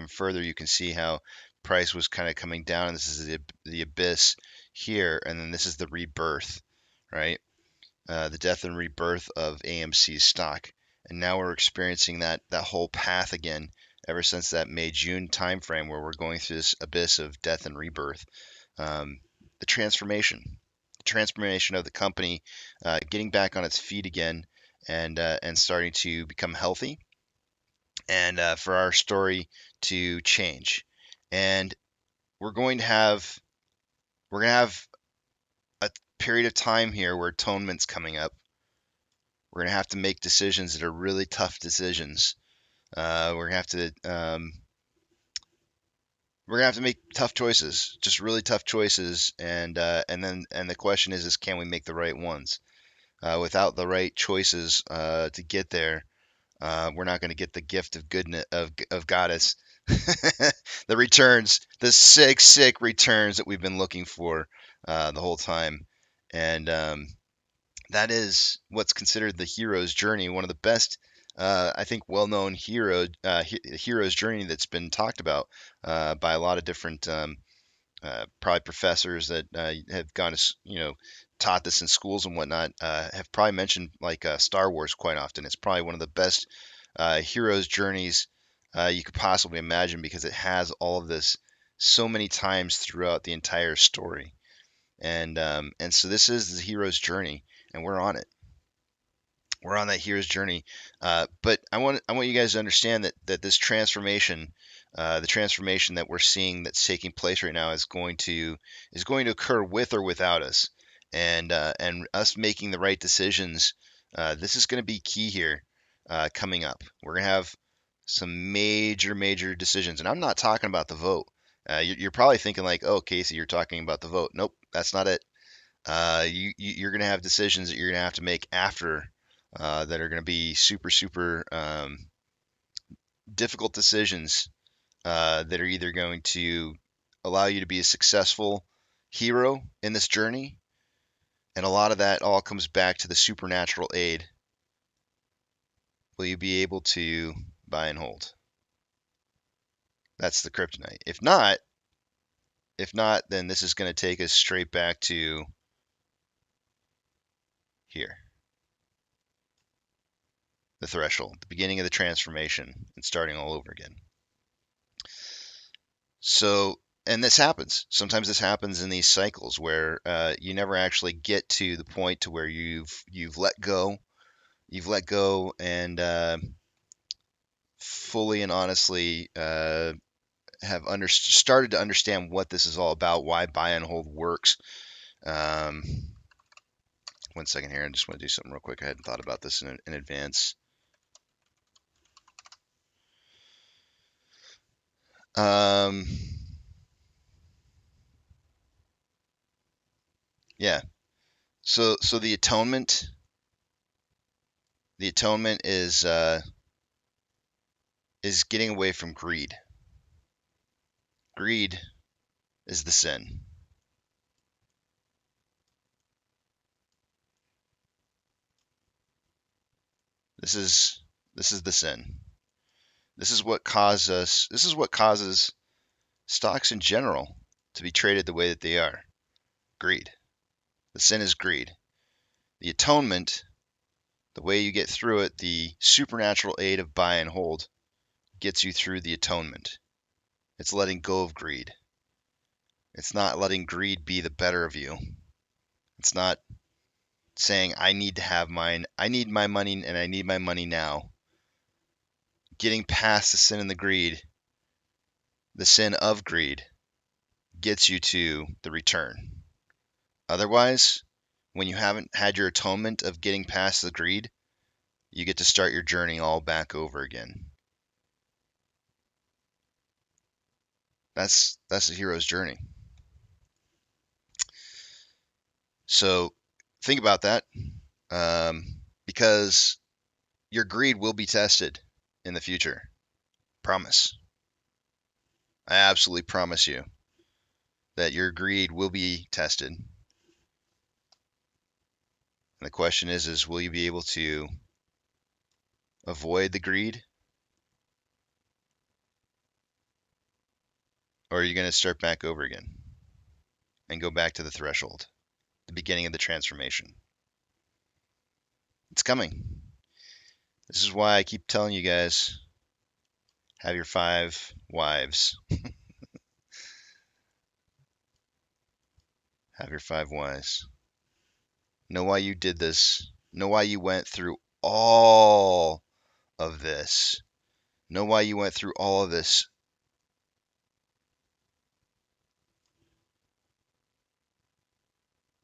even further, you can see how price was kind of coming down. This is the abyss here, and then this is the rebirth, right? The death and rebirth of AMC's stock. And now we're experiencing that whole path again ever since that May-June timeframe where we're going through this abyss of death and rebirth. The transformation of the company, getting back on its feet again and starting to become healthy, and for our story to change. And we're going to have a period of time here where atonement's coming up. We're going to have to make decisions that are really tough decisions. We're going to have to make tough choices, just really tough choices, and the question is can we make the right ones? Without the right choices to get there, we're not going to get the gift of goodness of goddess, the returns, the sick returns that we've been looking for the whole time, and that is what's considered the hero's journey, one of the best, I think, well-known hero's journey that's been talked about by a lot of different probably professors that have gone to, taught this in schools and whatnot, have probably mentioned like Star Wars quite often. It's probably one of the best hero's journeys you could possibly imagine because it has all of this so many times throughout the entire story. And so this is the hero's journey, and we're on it. We're on that hero's journey. But I want you guys to understand that this transformation, the transformation that we're seeing that's taking place right now, is going to occur with or without us, and us making the right decisions. This is going to be key here coming up. We're going to have some major decisions, and I'm not talking about the vote. You're probably thinking like, oh, Casey, you're talking about the vote. Nope, that's not it. You're going to have decisions that you're going to have to make after that are going to be super difficult decisions that are either going to allow you to be a successful hero in this journey, and a lot of that all comes back to the supernatural aid. Will you be able to buy and hold? That's the kryptonite. If not, then this is going to take us straight back to here. The threshold, the beginning of the transformation, and starting all over again. So, and this happens. Sometimes this happens in these cycles where you never actually get to the point to where you've let go, and fully and honestly have started to understand what this is all about, why buy and hold works. One second here, I just want to do something real quick. I hadn't thought about this in advance. Yeah. So the atonement is getting away from greed. Greed is the sin. This is the sin. This is what causes stocks in general to be traded the way that they are. Greed. The sin is greed. The atonement, the way you get through it, the supernatural aid of buy and hold, gets you through the atonement. It's letting go of greed. It's not letting greed be the better of you. It's not saying, I need to have mine. I need my money, and I need my money now. Getting past the sin and the greed, the sin of greed, gets you to the return. Otherwise, when you haven't had your atonement of getting past the greed, you get to start your journey all back over again. That's the hero's journey. So think about that, because your greed will be tested in the future. Promise. I absolutely promise you that your greed will be tested. And the question is will you be able to avoid the greed? Or are you going to start back over again and go back to the threshold, the beginning of the transformation? It's coming. This is why I keep telling you guys, have your 5 wives. Have your 5 wives. Know why you did this. Know why you went through all of this. Know why you went through all of this.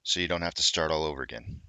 So you don't have to start all over again.